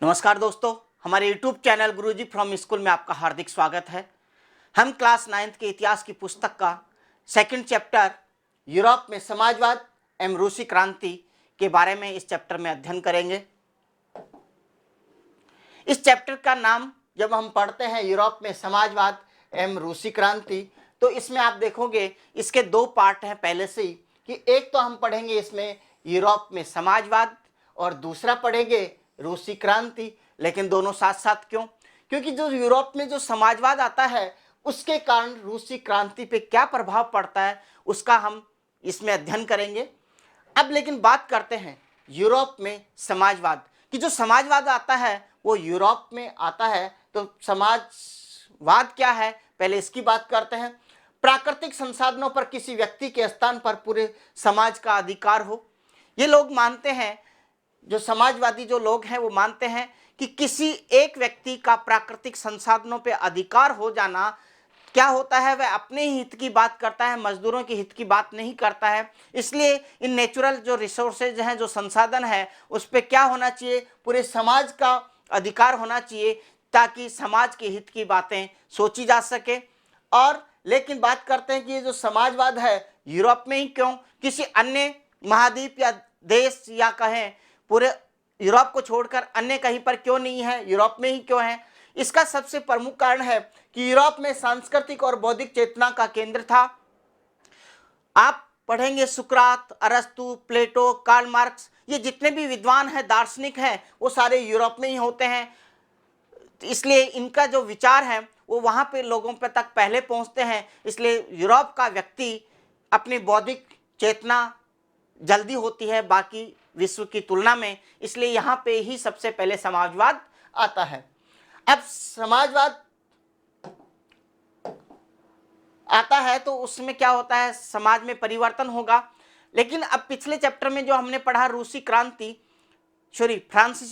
नमस्कार दोस्तों, हमारे YouTube channel Guruji from school में आपका हार्दिक स्वागत है। हम क्लास 9th के इतिहास की पुस्तक का सेकंड चैप्टर यूरोप में समाजवाद एवं रूसी क्रांति के बारे में इस चैप्टर में अध्ययन करेंगे। इस चैप्टर का नाम जब हम पढ़ते हैं यूरोप में समाजवाद एवं रूसी क्रांति, तो इसमें आप देखोगे इसके दो पार्ट हैं पहले से ही, कि एक तो हम पढ़ेंगे इसमें यूरोप में समाजवाद और दूसरा पढ़ेंगे रूसी क्रांति। लेकिन दोनों साथ साथ क्यों? क्योंकि जो यूरोप में जो समाजवाद आता है उसके कारण रूसी क्रांति पे क्या प्रभाव पड़ता है उसका हम इसमें अध्ययन करेंगे। अब लेकिन बात करते हैं यूरोप में समाजवाद कि जो समाजवाद आता है वो यूरोप में आता है। तो समाजवाद क्या है, पहले इसकी बात करते हैं। प्राकृतिक संसाधनों पर किसी व्यक्ति के स्थान पर पूरे समाज का अधिकार हो। ये लोग मानते हैं, जो समाजवादी जो लोग हैं वो मानते हैं कि किसी एक व्यक्ति का प्राकृतिक संसाधनों पे अधिकार हो जाना क्या होता है, वह अपने ही हित की बात करता है, मजदूरों के हित की बात नहीं करता है। इसलिए इन नेचुरल जो रिसोर्सेज हैं, जो संसाधन है, उस पर क्या होना चाहिए, पूरे समाज का अधिकार होना चाहिए ताकि समाज के हित की बातें सोची जा सके। और लेकिन बात करते हैं कि ये जो समाजवाद है यूरोप में ही क्यों, किसी अन्य महाद्वीप या देश या कहें पूरे यूरोप को छोड़कर अन्य कहीं पर क्यों नहीं है, यूरोप में ही क्यों है? इसका सबसे प्रमुख कारण है कि यूरोप में सांस्कृतिक और बौद्धिक चेतना का केंद्र था। आप पढ़ेंगे सुकरात, अरस्तु, प्लेटो, कार्ल मार्क्स, ये जितने भी विद्वान हैं, दार्शनिक हैं, वो सारे यूरोप में ही होते हैं। इसलिए इनका जो विचार है वो वहाँ पे लोगों पे तक पहले पहुँचते हैं। इसलिए यूरोप का व्यक्ति अपनी बौद्धिक चेतना जल्दी होती है बाकी विश्व की तुलना में, इसलिए यहाँ पे ही सबसे पहले समाजवाद आता है। अब समाजवाद आता है तो उसमें क्या होता है, समाज में परिवर्तन होगा। लेकिन अब पिछले चैप्टर में जो हमने पढ़ा फ्रांसीसी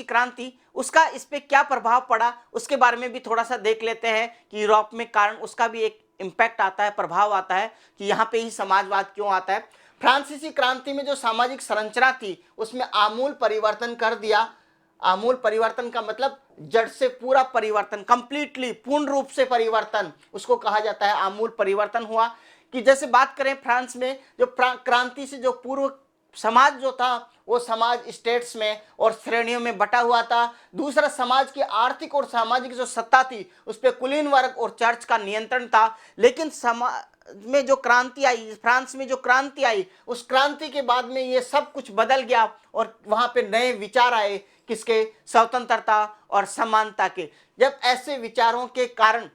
क्रांति, उसका इस पे क्या प्रभाव पड़ा उसके बारे में भी थोड़ा सा देख लेते हैं कि यूरोप में कारण उसका भी एक इम्पैक्ट आता है, प्रभाव आता है कि यहाँ पे ही समाजवाद क्यों आता है। फ्रांसीसी क्रांति में जो सामाजिक संरचना थी उसमें आमूल परिवर्तन कर दिया। आमूल परिवर्तन का मतलब जड़ से पूरा परिवर्तन, कंप्लीटली पूर्ण रूप से परिवर्तन, उसको कहा जाता है आमूल परिवर्तन हुआ। कि जैसे बात करें फ्रांस में जो क्रांति से जो पूर्व समाज जो था वो समाज स्टेट्स में और श्रेणियों में बटा हुआ था। दूसरा, समाज की आर्थिक और सामाजिक जो सत्ता थी उस पर कुलीन वर्ग और चर्च का नियंत्रण था। लेकिन समाज में जो क्रांति आई, फ्रांस में जो क्रांति आई, उस क्रांति के बाद में ये सब कुछ बदल गया और वहां पे नए विचार आए, किसके, स्वतंत्रता और समानता के। जब ऐसे विचारों के कारण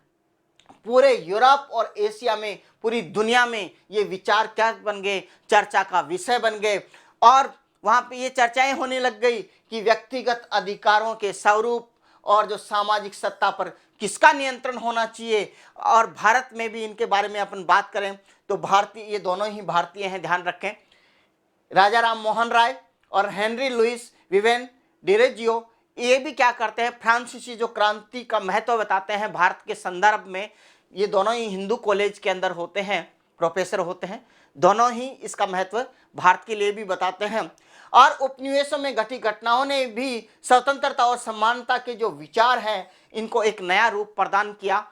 पूरे यूरोप और एशिया में, पूरी दुनिया में ये विचार क्या बन गए, चर्चा का विषय बन गए। और वहां पे ये चर्चाएं होने लग गई कि व्यक्तिगत अधिकारों के स्वरूप और जो सामाजिक सत्ता पर किसका नियंत्रण होना चाहिए। और भारत में भी इनके बारे में अपन बात करें तो भारतीय, ये दोनों ही भारतीय हैं, ध्यान रखें। राजा राम मोहन राय और हेनरी लुइस विवेन डिरेजियो, ये भी क्या करते हैं, फ्रांसीसी जो क्रांति का महत्व बताते हैं भारत के संदर्भ में। ये दोनों ही हिंदू कॉलेज के अंदर होते हैं, प्रोफेसर होते हैं, दोनों ही इसका महत्व भारत के लिए भी बताते हैं। और उपनिवेशों में घटी घटनाओं ने भी स्वतंत्रता और समानता के जो विचार हैं इनको एक नया रूप प्रदान किया।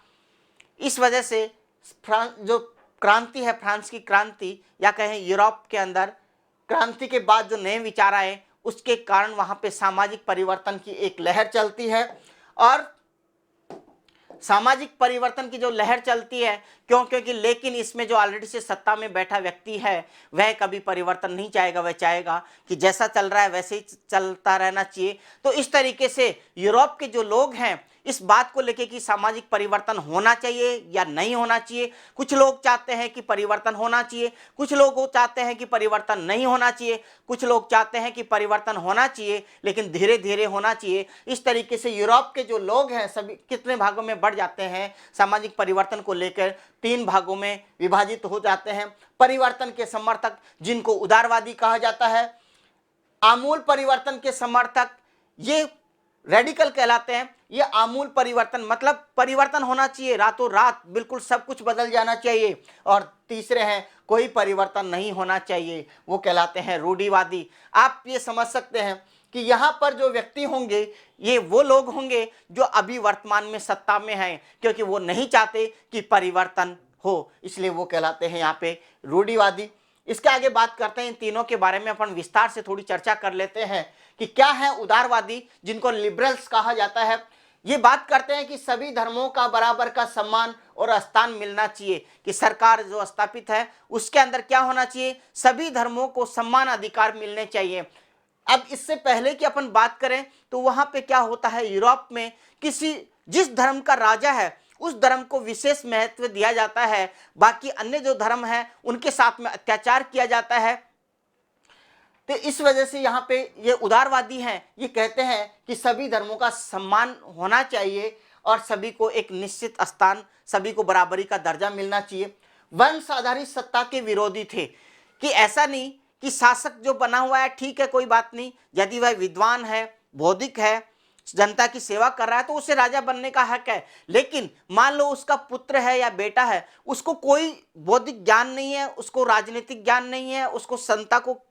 इस वजह से जो क्रांति है, फ्रांस की क्रांति या कहें यूरोप के अंदर क्रांति के बाद जो नए विचार आए उसके कारण वहां पे सामाजिक परिवर्तन की एक लहर चलती है। और सामाजिक परिवर्तन की जो लहर चलती है क्योंकि लेकिन इसमें जो ऑलरेडी से सत्ता में बैठा व्यक्ति है वह कभी परिवर्तन नहीं चाहेगा, वह चाहेगा कि जैसा चल रहा है वैसे ही चलता रहना चाहिए। तो इस तरीके से यूरोप के जो लोग हैं इस बात को लेके कि सामाजिक परिवर्तन होना चाहिए या नहीं होना चाहिए, कुछ लोग चाहते हैं कि परिवर्तन होना चाहिए, कुछ लोग चाहते हैं कि परिवर्तन नहीं होना चाहिए, कुछ लोग चाहते हैं कि परिवर्तन होना चाहिए लेकिन धीरे धीरे होना चाहिए। इस तरीके से यूरोप के जो लोग हैं सभी कितने भागों में बढ़ जाते हैं, सामाजिक परिवर्तन को लेकर 3 भागों में विभाजित हो जाते हैं। परिवर्तन के समर्थक जिनको उदारवादी कहा जाता है, आमूल परिवर्तन के समर्थक ये रेडिकल कहलाते हैं। ये आमूल परिवर्तन मतलब परिवर्तन होना चाहिए, रातों रात बिल्कुल सब कुछ बदल जाना चाहिए। और तीसरे हैं कोई परिवर्तन नहीं होना चाहिए, वो कहलाते हैं रूढ़िवादी। आप ये समझ सकते हैं कि यहाँ पर जो व्यक्ति होंगे ये वो लोग होंगे जो अभी वर्तमान में सत्ता में हैं, क्योंकि वो नहीं चाहते कि परिवर्तन हो, इसलिए वो कहलाते हैं यहाँ पे रूढ़िवादी। इसके आगे बात करते हैं इन तीनों के बारे में, अपन विस्तार से थोड़ी चर्चा कर लेते हैं कि क्या है उदारवादी, जिनको लिबरल्स कहा जाता है। ये बात करते हैं कि सभी धर्मों का बराबर का सम्मान और स्थान मिलना चाहिए, कि सरकार जो स्थापित है उसके अंदर क्या होना चाहिए, सभी धर्मों को सम्मान अधिकार मिलने चाहिए। अब इससे पहले कि अपन बात करें तो वहां पे क्या होता है, यूरोप में जिस धर्म का राजा है उस धर्म को विशेष महत्व दिया जाता है, बाकी अन्य जो धर्म है उनके साथ में अत्याचार किया जाता है। तो इस वजह से यहाँ पे ये उदारवादी हैं, ये कहते हैं कि सभी धर्मों का सम्मान होना चाहिए और सभी को एक निश्चित स्थान, सभी को बराबरी का दर्जा मिलना चाहिए। वंश आधारित सत्ता के विरोधी थे, कि ऐसा नहीं कि शासक जो बना हुआ है ठीक है कोई बात नहीं, यदि वह विद्वान है, बौद्धिक है, जनता की सेवा कर रहा है तो उसे राजा बनने का हक है, लेकिन मान लो उसका पुत्र है या बेटा है, उसको कोई बौद्धिक ज्ञान नहीं है, उसको राजनीतिक ज्ञान नहीं है, उसको संता को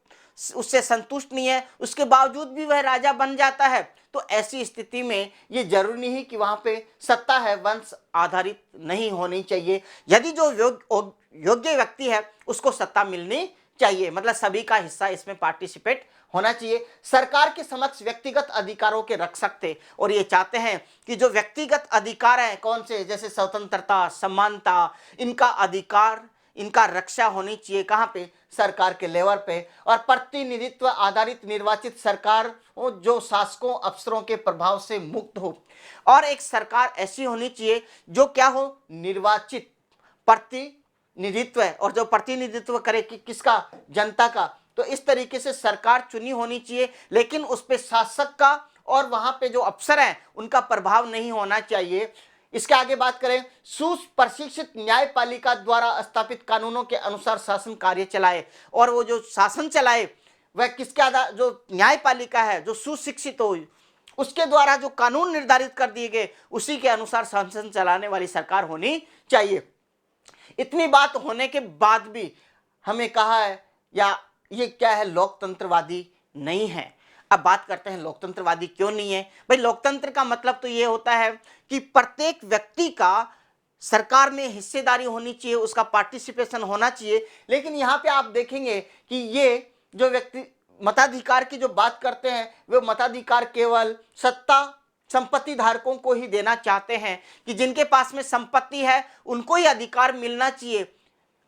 उससे संतुष्ट नहीं है, उसके बावजूद भी वह राजा बन जाता है, तो ऐसी स्थिति में ये जरूरी नहीं कि वहां पे सत्ता है वंश आधारित नहीं होनी चाहिए। यदि जो योग्य व्यक्ति है उसको सत्ता मिलनी चाहिए, मतलब सभी का हिस्सा इसमें पार्टिसिपेट होना चाहिए। सरकार के समक्ष व्यक्तिगत अधिकारों के रख सकते, और ये चाहते हैं कि जो व्यक्तिगत अधिकार हैं कौन से, जैसे स्वतंत्रता, समानता, इनका अधिकार, इनका रक्षा होनी चाहिए, कहाँ पे, सरकार के लेवल पे। और प्रतिनिधित्व आधारित निर्वाचित सरकार हो जो शासकों अफसरों के प्रभाव से मुक्त हो, और एक सरकार ऐसी होनी चाहिए जो क्या हो, निर्वाचित प्रतिनिधित्व है, और जो प्रतिनिधित्व करे कि किसका, जनता का। तो इस तरीके से सरकार चुनी होनी चाहिए, लेकिन उस पे शासक का और वहां पे जो अफसर हैं उनका प्रभाव नहीं होना चाहिए। इसके आगे बात करें, सुप्रशिक्षित न्यायपालिका द्वारा स्थापित कानूनों के अनुसार शासन कार्य चलाए, और वो जो शासन चलाए वह किसके आधार, जो न्यायपालिका है जो सुशिक्षित हो, उसके द्वारा जो कानून निर्धारित कर दिए गए उसी के अनुसार शासन चलाने वाली सरकार होनी चाहिए। इतनी बात होने के बाद भी हमें कहा है, या ये क्या है, लोकतंत्रवादी नहीं है। अब बात करते हैं लोकतंत्रवादी क्यों नहीं है। भाई लोकतंत्र का मतलब तो ये होता है कि प्रत्येक व्यक्ति का सरकार में हिस्सेदारी होनी चाहिए, उसका पार्टिसिपेशन होना चाहिए। लेकिन यहाँ पे आप देखेंगे कि ये जो व्यक्ति मताधिकार की जो बात करते हैं, वे मताधिकार केवल सत्ता संपत्ति धारकों को ही देना चाहते हैं, कि जिनके पास में संपत्ति है उनको ही अधिकार मिलना चाहिए।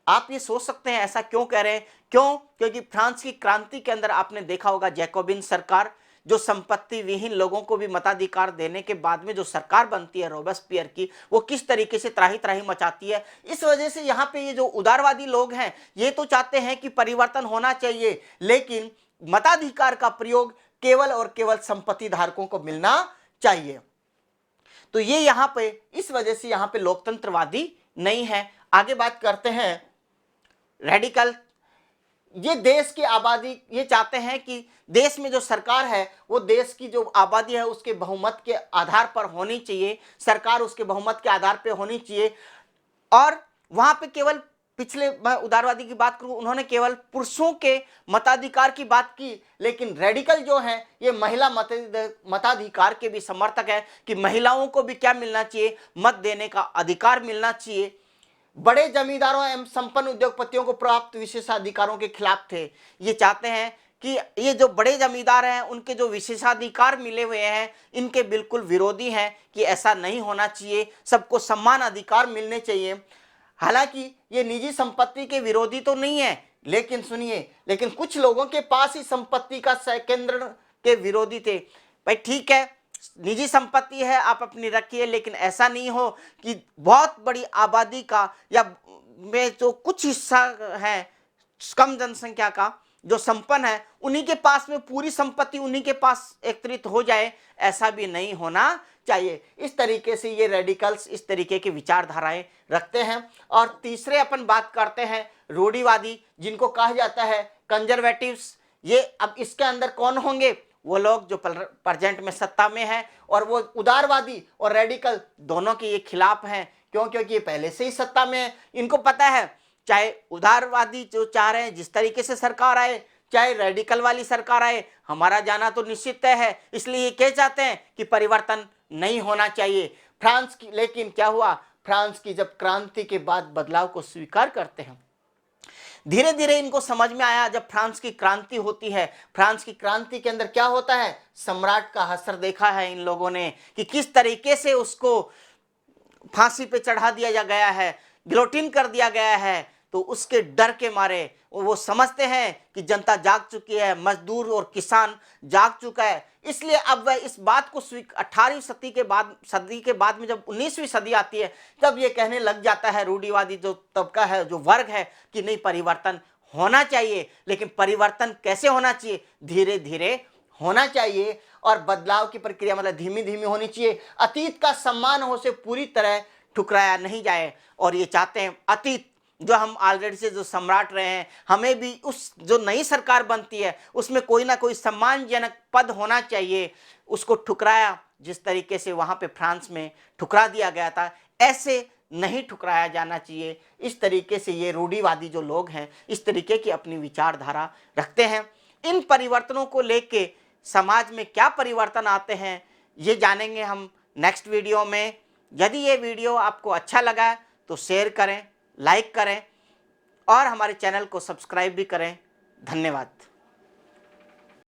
आप ये सोच सकते हैं ऐसा क्यों कह रहे हैं, क्यों, क्योंकि फ्रांस की क्रांति के अंदर आपने देखा होगा जैकोबिन सरकार, जो संपत्ति विहीन लोगों को भी मताधिकार देने के बाद में जो सरकार बनती है रोबेस्पियर की, वो किस तरीके से त्राही त्राही मचाती है। इस वजह से यहाँ पे ये जो उदारवादी लोग हैं ये तो चाहते हैं कि परिवर्तन होना चाहिए, लेकिन मताधिकार का प्रयोग केवल और केवल संपत्ति धारकों को मिलना चाहिए। तो ये यहाँ पे इस वजह से यहाँ पे लोकतंत्रवादी नहीं है। आगे बात करते हैं रेडिकल। ये देश की आबादी, ये चाहते हैं कि देश में जो सरकार है वो देश की जो आबादी है उसके बहुमत के आधार पर होनी चाहिए, सरकार उसके बहुमत के आधार पर होनी चाहिए। और वहां पे केवल पिछले, मैं उदारवादी की बात करूं, उन्होंने केवल पुरुषों के मताधिकार की बात की, लेकिन रेडिकल जो है ये महिला मताधिकार के भी समर्थक है, कि महिलाओं को भी क्या मिलना चाहिए, मत देने का अधिकार मिलना चाहिए। बड़े जमींदारों एवं संपन्न उद्योगपतियों को प्राप्त विशेषाधिकारों के खिलाफ थे। ये चाहते हैं कि ये जो बड़े जमींदार हैं उनके जो विशेषाधिकार मिले हुए हैं इनके बिल्कुल विरोधी हैं, कि ऐसा नहीं होना चाहिए, सबको समान अधिकार मिलने चाहिए। हालांकि ये निजी संपत्ति के विरोधी तो नहीं है, लेकिन सुनिए, लेकिन कुछ लोगों के पास ही संपत्ति का संकेंद्रण के विरोधी थे। भाई ठीक है, निजी संपत्ति है आप अपनी रखिए, लेकिन ऐसा नहीं हो कि बहुत बड़ी आबादी का या में जो कुछ हिस्सा है कम जनसंख्या का जो संपन्न है उन्हीं के पास में पूरी संपत्ति उन्हीं के पास एकत्रित हो जाए, ऐसा भी नहीं होना चाहिए। इस तरीके से ये रेडिकल्स इस तरीके की विचारधाराएं रखते हैं। और तीसरे अपन बात करते हैं रूढ़िवादी, जिनको कहा जाता है कंजर्वेटिव्स। ये अब इसके अंदर कौन होंगे, वो लोग जो प्रेजेंट में सत्ता में हैं, और वो उदारवादी और रेडिकल दोनों के ये खिलाफ हैं। क्यों, क्योंकि ये पहले से ही सत्ता में है। इनको पता है चाहे उदारवादी जो चाह रहे हैं जिस तरीके से सरकार आए, चाहे रेडिकल वाली सरकार आए, हमारा जाना तो निश्चित तय है। इसलिए ये कह चाहते हैं कि परिवर्तन नहीं होना चाहिए। फ्रांस की, लेकिन क्या हुआ, फ्रांस की जब क्रांति के बाद बदलाव को स्वीकार करते हैं, धीरे धीरे इनको समझ में आया जब फ्रांस की क्रांति होती है, फ्रांस की क्रांति के अंदर क्या होता है, सम्राट का हश्र देखा है इन लोगों ने कि किस तरीके से उसको फांसी पे चढ़ा दिया गया है, गिलोटिन कर दिया गया है। तो उसके डर के मारे वो समझते हैं कि जनता जाग चुकी है, मजदूर और किसान जाग चुका है। इसलिए अब वह इस बात को 18वीं सदी के बाद में जब 19वीं सदी आती है, तब ये कहने लग जाता है रूढ़िवादी जो तबका है, जो वर्ग है, कि नहीं, परिवर्तन होना चाहिए। लेकिन परिवर्तन कैसे होना चाहिए, धीरे धीरे होना चाहिए और बदलाव की प्रक्रिया मतलब धीमी धीमी होनी चाहिए। अतीत का सम्मान हो से पूरी तरह ठुकराया नहीं जाए। और ये चाहते हैं अतीत जो हम ऑलरेडी से जो सम्राट रहे हैं, हमें भी उस जो नई सरकार बनती है उसमें कोई ना कोई सम्मानजनक पद होना चाहिए। उसको ठुकराया, जिस तरीके से वहां पे फ्रांस में ठुकरा दिया गया था, ऐसे नहीं ठुकराया जाना चाहिए। इस तरीके से ये रूढ़िवादी जो लोग हैं इस तरीके की अपनी विचारधारा रखते हैं। इन परिवर्तनों को लेके समाज में क्या परिवर्तन आते हैं ये जानेंगे हम नेक्स्ट वीडियो में। यदि ये वीडियो आपको अच्छा लगा तो शेयर करें, लाइक करें और हमारे चैनल को सब्सक्राइब भी करें। धन्यवाद।